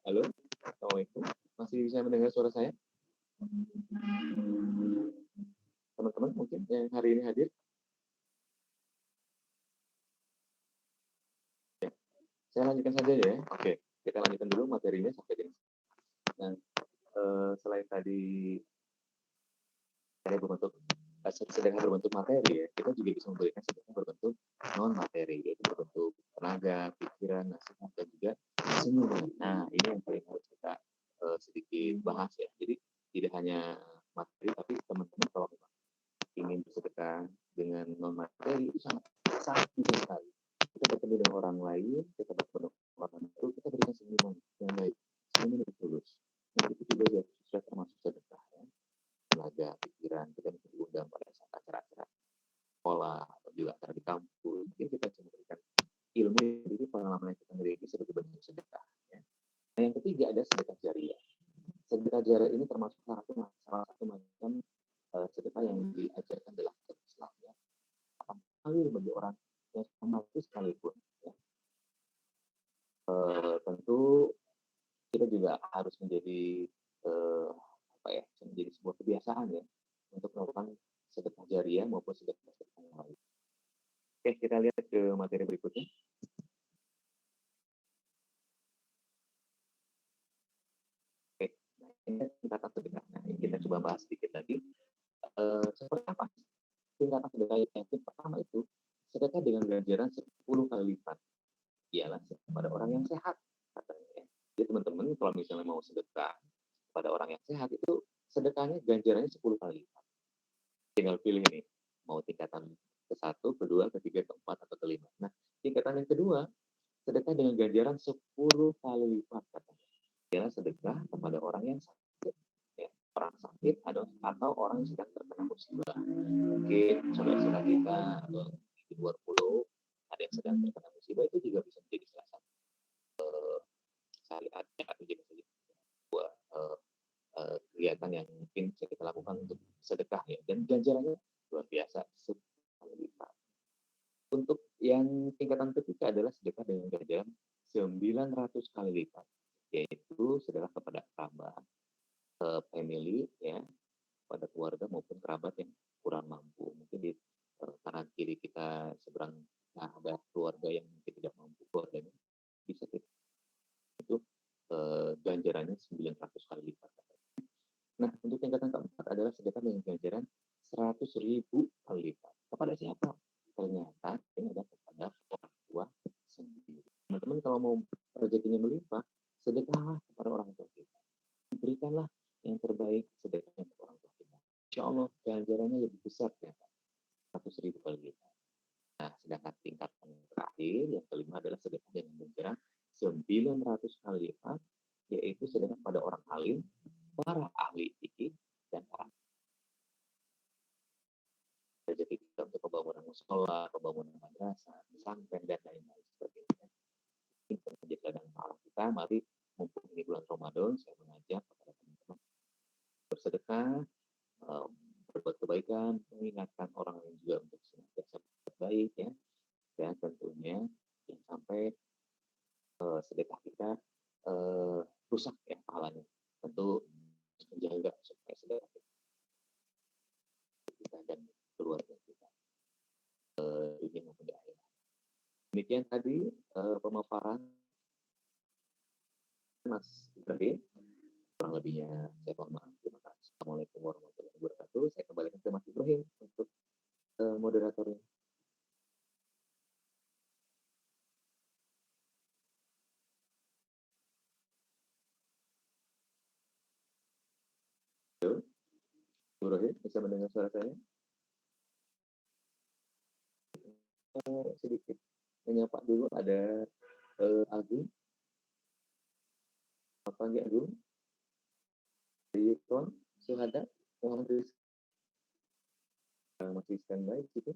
Halo, Assalamualaikum. Masih bisa mendengar suara saya? Teman-teman mungkin yang hari ini hadir? Ya, saya lanjutkan saja ya. Oke, kita lanjutkan dulu materinya sampai di. Nah, selain tadi saya berbentuk sedekah berbentuk materi ya, kita juga bisa memberikan sedekah berbentuk non materi, yaitu berbentuk tenaga, pikiran, nasihat dan juga senyuman. Nah, ini yang paling harus kita sedikit bahas ya. Jadi tidak hanya materi, tapi teman-teman kalau ingin bersedekah dengan non materi itu sangat sangat bisa sekali. Kita bertemu dengan orang lain, kita bertemu dengan orang baru, kita berikan senyuman yang baik, senyuman yang tulus. Nah, itu juga ya, sudah termasuk sedekah ya. Tenaga, pikiran, kita bisa diundang pada saat acara-acara sekolah atau juga acara di kampus. Mungkin kita bisa memberikan ilmu yang pengalaman yang kita miliki sebagai bentuk sedekah. Ya. Nah, yang ketiga ada sedekah jariah. Sedekah jariah ini termasuk salah satu macam sedekah yang diajarkan dalam Islam ya. Kali bagi orang yang mampu sekalipun. Ya. Tentu kita juga harus menjadi menjadi sebuah kebiasaan ya untuk melakukan sedekah jariah maupun sedekah yang lain. Oke, kita lihat ke materi berikutnya. Oke, nah, ini tingkatan sedekah. Nah, ini kita coba bahas sedikit lagi. Seperti apa tingkatan sedekah yang pertama itu sedekah dengan ganjaran 10 kali lipat ialah kepada orang yang sehat katanya. Jadi teman-teman kalau misalnya mau sedekah pada orang yang sehat itu sedekahnya ganjarannya 10 kali lipat. Tinggal pilih nih mau tingkatan ke-1, ke-2, ke-3, ke-4 atau ke-5. Nah, tingkatan yang kedua sedekah dengan ganjaran 10 kali lipat katanya. Ialah sedekah kepada orang yang sakit. Ya, orang sakit atau orang yang sedang terkena musibah. Mungkin saudara-saudara kita atau di luar pulau ada yang sedang terkena musibah, itu juga bisa menjadi salah satu syariatnya atau juga sebuah kegiatan yang mungkin bisa kita lakukan untuk sedekah ya, dan ganjarannya luar biasa 10 kali lipat. Untuk yang tingkatan ketiga adalah sedekah dengan ganjaran 900 kali lipat, yaitu sedekah kepada kerabat, family ya, pada keluarga maupun kerabat yang kurang mampu. Mungkin di kanan kiri kita seberang ada keluarga yang mungkin tidak mampu, keluarganya bisa kita itu ganjarannya 900 kali lipat. Nah, untuk tingkatan keempat adalah sedekah dengan ganjaran 100.000 kali lipat. Kepada siapa? Ternyata ini ada kepada orang tua sendiri. Teman-teman kalau mau rezekinya melimpah, sedekahlah kepada orang tua kita. Berikanlah yang terbaik sedekahnya kepada orang tua kita. Insya Allah ganjarannya lebih besar ya, 100.000 kali lipat. Nah, sedangkan tingkatan terakhir yang kelima adalah sedekah dengan ganjaran 900 kali lipat, yaitu sedekah pada orang alim, para ahli fikih dan para rezeki kita untuk pembangunan musola, pembangunan madrasah, pesantren dan lain-lain sebagainya. Itu menjadi ladang pahala kita. Mari mumpung ini bulan Ramadan, saya mengajak kepada teman-teman bersedekah, berbuat kebaikan, mengingatkan orang lain juga untuk senantiasa berbuat baik ya, dan tentunya yang sampai sedekah kita rusak ya pahalanya. Tentu menjaga supaya sedekah kita dan keluarga kita dunia maupun di akhirat. Demikian tadi pemaparan Mas Ibrahim. Kurang lebihnya saya mohon maaf. Terima kasih. Assalamualaikum warahmatullahi wabarakatuh. Saya kembalikan ke Mas Ibrahim untuk moderatornya. Halo, Ibrahim, bisa mendengar suara saya? Sedikit menyapa dulu ada Agung. Apa nggak Agung? Yukron, Suhada, Muhammad masih standby gitu.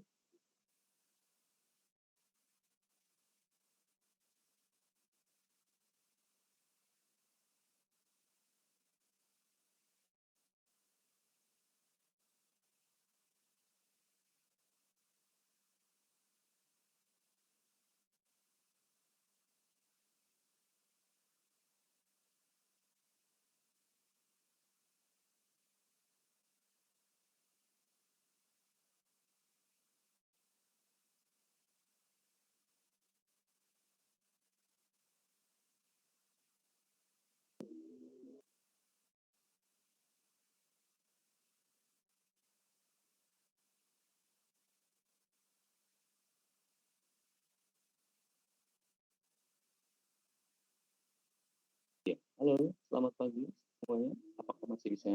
Halo, selamat pagi semuanya. Apakah masih bisa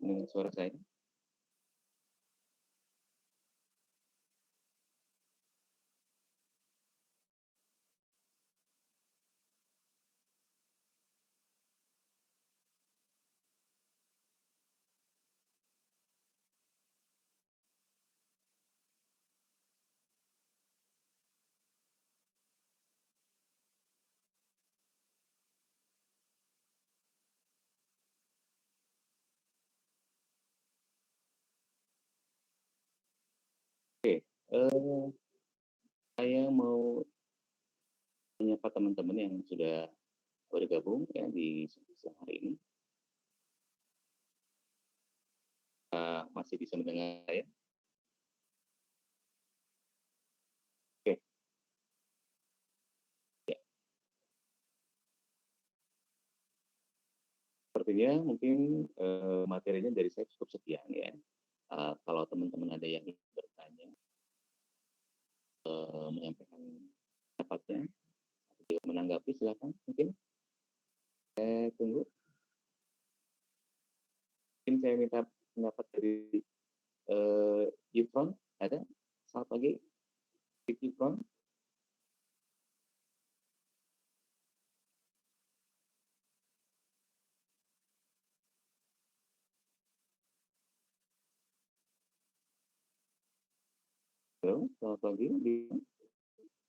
mendengar suara saya? Oke, saya mau menyapa teman-teman yang sudah bergabung ya di siang hari ini. Masih bisa mendengar saya? Oke, ya. Sepertinya mungkin materinya dari saya cukup sekian ya. Kalau teman-teman ada yang ingin bertanya, menyampaikan pendapatnya, atau menanggapi silakan. Mungkin saya tunggu. Mungkin saya minta pendapat dari Yufron, ada? Selamat pagi, Yufron. Halo, selamat pagi.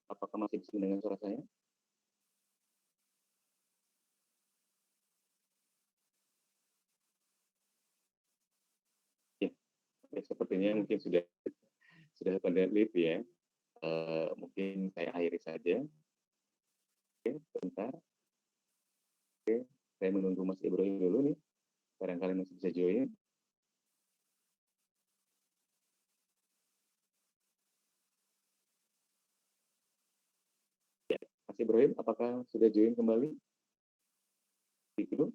Apakah masih bisa mendengar suara saya? Ya, sepertinya mungkin sudah pada live ya. Mungkin saya akhiri saja. Oke, sebentar. Oke, saya menunggu Mas Ibrahim dulu nih. Barangkali masih bisa join. Ya, Mas Ibrahim, apakah sudah join kembali? Itu.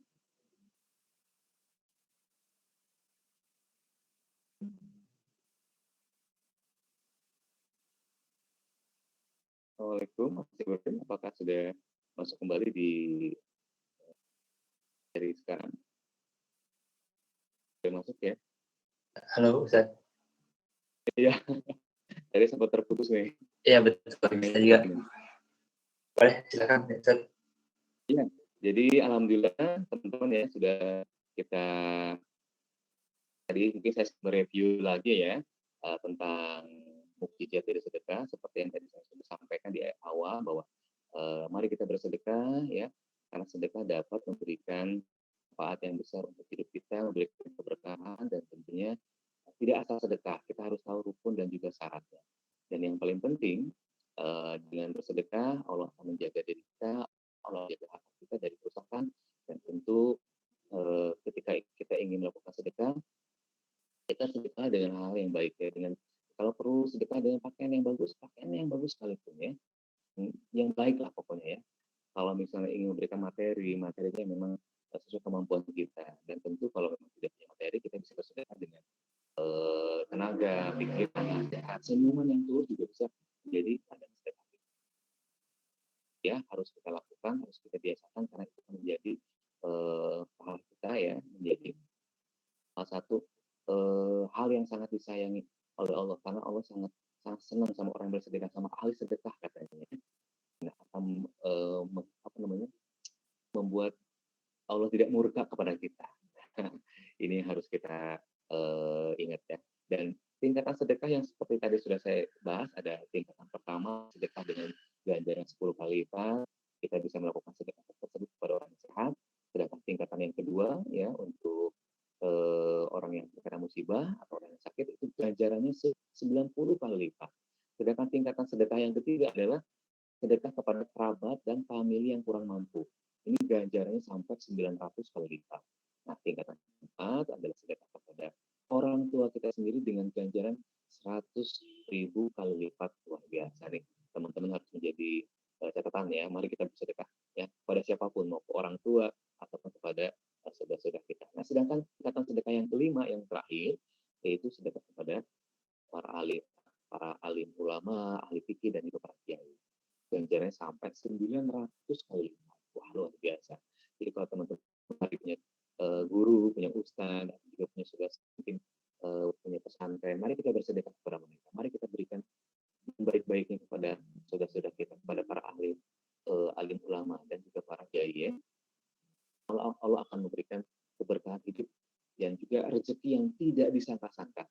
Assalamualaikum, Mas Ibrahim. Apakah sudah masuk kembali di dari sekarang? Sudah masuk ya? Halo Ustaz. Iya, tadi sempat terputus nih. Iya betul, bisa juga. Boleh, silakan Ustaz. Iya, jadi alhamdulillah teman-teman ya sudah kita tadi mungkin saya mereview lagi ya tentang mukjizat dari sedekah seperti yang tadi saya sudah sampaikan di awal bahwa mari kita bersedekah ya karena sedekah dapat memberikan manfaat yang besar untuk hidup kita, memberikan keberkahan dan tentunya tidak asal sedekah, kita harus tahu rukun dan juga syaratnya. Dan yang paling penting dengan bersedekah Allah akan menjaga diri kita, Allah menjaga harta kita dari kerusakan dan tentu ketika kita ingin melakukan sedekah kita sedekah dengan hal yang baik ya dengan kalau perlu sedekah dengan pakaian yang bagus sekalipun ya yang baik lah pokoknya ya kalau misalnya ingin memberikan materinya memang sesuai kemampuan kita dan tentu kalau memang tidak punya materi kita bisa bersedekah dengan tenaga pikiran sehat senyuman yang tulus juga bisa menjadi ada sedekah ya harus kita lakukan harus kita biasakan karena itu menjadi pahala kita ya menjadi salah satu hal yang sangat disayangi oleh Allah karena Allah sangat sangat senang sama orang yang bersedekah sama ahli sedekah katanya. Nah, akan apa namanya membuat Allah tidak murka kepada kita. Ini harus kita ingat ya. Dan tingkatan sedekah yang seperti tadi sudah saya bahas ada tingkatan pertama sedekah dengan ganjaran 10 kali lipat. Kita bisa melakukan sedekah tersebut kepada orang yang sehat. Sedangkan tingkatan yang kedua ya untuk orang yang terkena musibah atau orang yang sakit itu ganjarannya 90 kali lipat. Sedangkan tingkatan sedekah yang ketiga adalah sedekah kepada kerabat dan famili yang kurang mampu. Ini ganjarannya sampai 900 kali lipat. Nah, tingkatan keempat adalah sedekah kepada orang tua kita sendiri dengan ganjaran 100.000 kali lipat. Luar biasa nih. Teman-teman harus menjadi catatan ya. Mari kita bersedekah ya kepada siapapun, mau ke orang tua ataupun kepada saudara-saudara kita. Nah, sedangkan tingkatan sedekah yang kelima, yang terakhir, yaitu sedekah kepada para alim ulama, ahli fikih dan juga para kiai ganjarannya sampai 900 kali lipat. Wah, luar biasa. Jadi kalau teman-teman punya guru, punya ustadz, juga punya saudara mungkin punya pesantren, mari kita bersedekah kepada mereka. Mari kita berikan yang baik-baiknya kepada saudara-saudara kita, kepada para ahli alim ulama dan juga para kiai ya. Allah akan memberikan keberkahan hidup dan juga rezeki yang tidak disangka-sangka.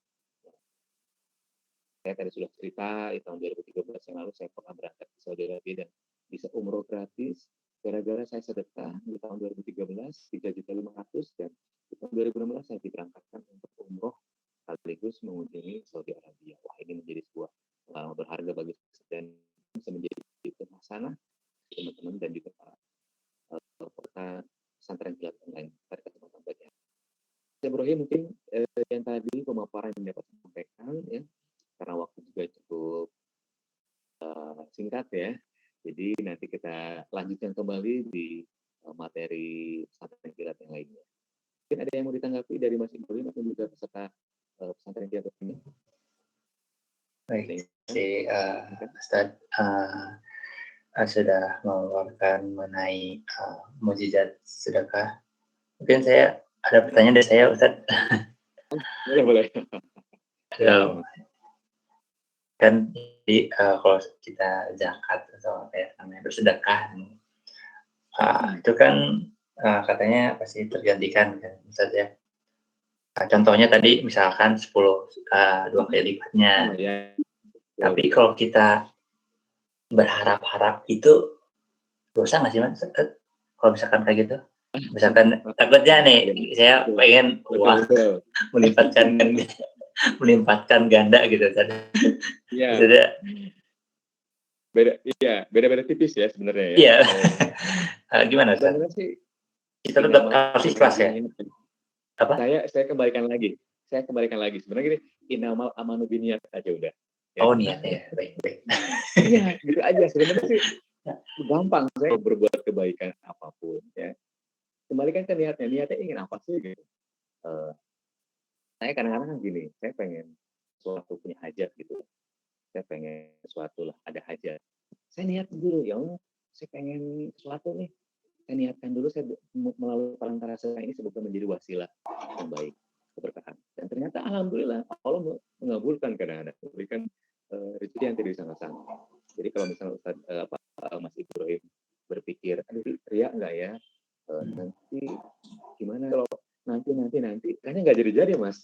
Saya tadi sudah cerita di tahun 2013 yang lalu saya pernah berangkat ke Saudi Arabia dan bisa umroh gratis gara-gara saya sedekah di tahun 2013 3.500.000 dan di tahun 2016 saya diberangkatkan untuk umroh sekaligus mengunjungi Saudi Arabia. Wah, ini menjadi sebuah pengalaman berharga bagi saya dan bisa menjadi hasanah teman-teman dan juga para peserta pesantren kilat online pada kesempatan berikutnya. Saya Ibrahim mungkin yang tadi pemaparan yang dapat saya sampaikan ya, karena waktu juga cukup singkat ya. Jadi nanti kita lanjutkan kembali di materi pesantren kilat yang lainnya. Mungkin ada yang mau ditanggapi dari Mas Ibrahim atau juga peserta pesantren kilat ini? Baik, Ustaz sudah mengeluarkan mengenai mukjizat sedekah. Mungkin saya ada pertanyaan dari saya, Ustaz. Boleh. Kan jadi kalau kita zakat atau apa ya namanya bersedekah, itu kan katanya pasti tergantikan kan, Ustaz ya. Contohnya tadi misalkan 10 2 kali lipatnya. Ya. Tapi kalau kita berharap-harap itu dosa nggak sih, Mas? Kalau misalkan kayak gitu, misalkan takutnya nih saya pengen uang melimpatkan ganda gitu kan. Iya. Beda tipis ya sebenarnya ya. Iya. Gimana Ustaz? Sebenarnya sih kita tetap harus ikhlas ya. Apa? Saya kembalikan lagi. Sebenarnya gini, inamal amanu biniyat aja udah. Ya. Oh, niat ya. Baik. Iya, gitu aja sebenarnya sih. Gampang saya berbuat kebaikan apapun ya. Kembalikan ke niatnya. Niatnya ingin apa sih gitu. Saya kadang-kadang gini, saya pengen suatu punya hajat gitu. Saya pengen sesuatu lah, ada hajat. Saya niat dulu, ya Allah, saya pengen sesuatu nih. Saya niatkan dulu, saya melalui perantara saya ini semoga menjadi wasilah yang baik, keberkahan. Dan ternyata alhamdulillah Allah mengabulkan kadang-kadang, memberikan rezeki yang tidak disangka-sangka. Jadi kalau misalnya Ustaz Mas Ibrahim berpikir, aduh riak nggak ya? Nanti gimana kalau nanti kayaknya nggak jadi Mas.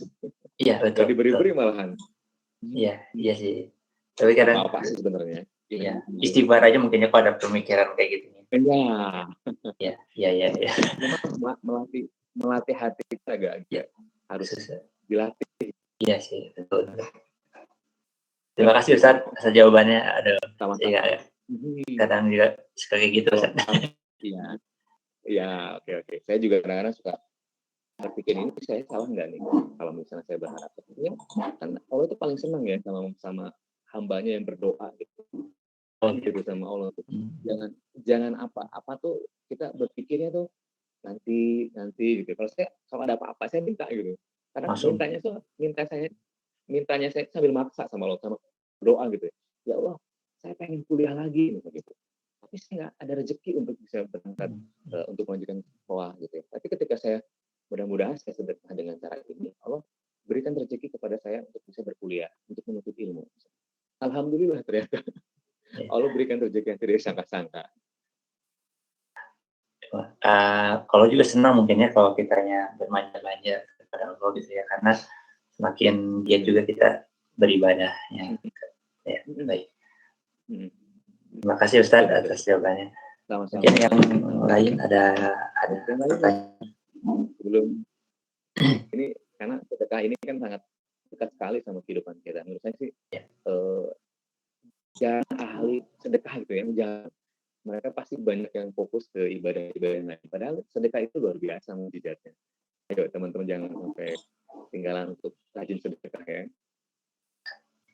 Iya betul. Jadi beri-beri malahan. Iya sih. Tapi kadang apa sih sebenarnya? Iya, istighfar aja mungkin ya kalau ada pemikiran kayak gitu. Iya. Memang melatih hati kita agak harus dilatih. Iya sih, betul. Terima kasih Ustaz atas jawabannya. Sama-sama. Kadang juga suka kayak gitu Ustaz. Iya, oke. Saya juga kadang-kadang suka berpikir ini saya salah nggak nih kalau misalnya saya berharap. Ya, kan Allah itu paling senang ya sama hambanya yang berdoa gitu. Gitu sama Allah tuh. Jangan apa tuh kita berpikirnya tuh nanti gitu. Kalau ada apa-apa saya minta gitu. Karena mintanya saya sambil maksa sama Allah, sama doa gitu. Ya Allah, saya pengen kuliah lagi gitu. Tapi saya nggak ada rezeki untuk bisa berangkat untuk melanjutkan sekolah gitu ya. Tapi ketika saya mudah-mudahan saya sedekah dengan cara ini, Allah berikan rezeki kepada saya untuk bisa berkuliah, untuk menuntut ilmu. Alhamdulillah ternyata Allah berikan rezeki yang tidak disangka-sangka. Kalau juga senang mungkin ya kalau kitanya bermanja-manja kepada Allah gitu ya, karena semakin giat juga kita beribadahnya. Ya, baik. Terima kasih Ustaz atas jawabannya. Sama-sama. Mungkin yang lain ada pertanyaan. Sebelum ini karena sedekah ini kan sangat dekat sekali sama kehidupan kita. Menurut saya sih jangan ahli sedekah gitu ya. Jangan, mereka pasti banyak yang fokus ke ibadah-ibadah yang lain. Padahal sedekah itu luar biasa mujizatnya. Ayo teman-teman jangan sampai ketinggalan untuk rajin sedekah ya.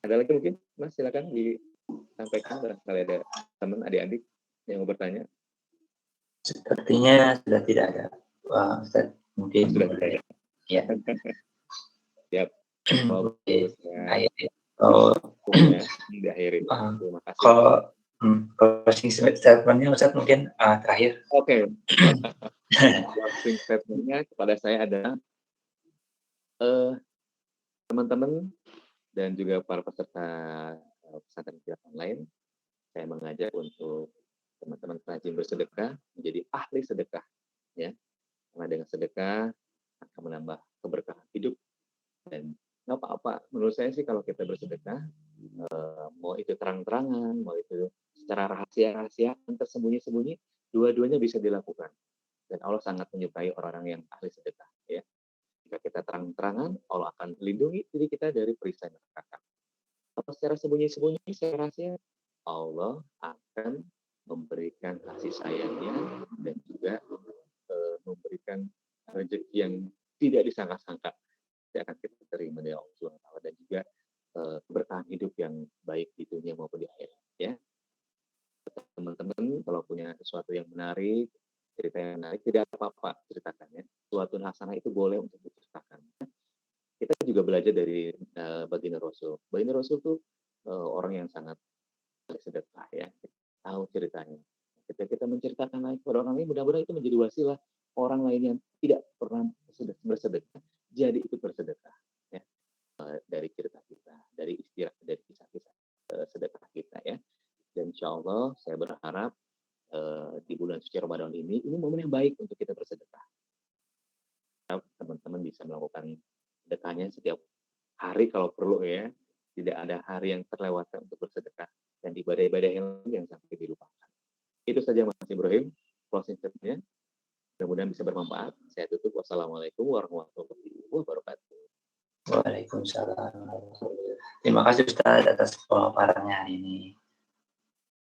Ada lagi mungkin Mas, silakan disampaikan barangkali ada teman adik-adik yang mau bertanya. Sepertinya sudah tidak ada. Ustaz, mungkin sudah tidak ada. Ya. Siap. Oke. Diakhiri. Terima kasih. Closing statement-nya Ustadz mungkin, terakhir. Oke. Closing statement-nya kepada saya adalah, teman-teman dan juga para peserta, pesantren kilat online, saya mengajak untuk teman-teman rajin bersedekah, menjadi ahli sedekah, ya. Karena dengan sedekah akan menambah keberkahan hidup dan nggak apa-apa. Menurut saya sih kalau kita bersedekah, mau itu terang-terangan, mau itu secara rahasia-rahasiaan, tersembunyi-sembunyi, dua-duanya bisa dilakukan. Dan Allah sangat menyukai orang-orang yang ahli sedekah, ya. Jika kita terang-terangan, Allah akan lindungi diri kita dari perisai neraka. Kalau secara sembunyi-sembunyi, secara rahasia, Allah akan memberikan kasih sayangnya dan juga memberikan rezeki yang tidak disangka-sangka yang akan kita terima dari Allah Subhanahu wa taala dan juga keberkahan hidup yang baik di dunia maupun di akhirat, ya. Teman-teman kalau punya sesuatu yang menarik, cerita yang menarik, tidak apa-apa ceritakan, ya. Suatu hasanah itu boleh untuk diceritakan. Kita juga belajar dari baginda Rasul. Baginda Rasul tuh orang yang sangat sedekah, ya. Tahu ceritanya. Ketika kita menceritakan lain kepada orang lain, mudah-mudahan itu menjadi wasilah orang lain yang tidak pernah bersedekah jadi ikut bersedekah, ya. Dari cerita kita, dari kisah-kisah sedekah kita, ya. Dan insya Allah saya berharap di bulan suci Ramadan ini momen yang baik untuk kita bersedekah. Teman-teman bisa melakukan sedekahnya setiap hari kalau perlu, ya. Tidak ada hari yang terlewatkan untuk bersedekah dan ibadah-ibadah yang sampai dilupakan. Itu saja Mas Ibrahim, closing statement-nya. Mudah-mudahan bisa bermanfaat. Saya tutup. Wassalamualaikum warahmatullahi wabarakatuh. Waalaikumsalam. Terima kasih Ustadz atas pemaparannya hari ini.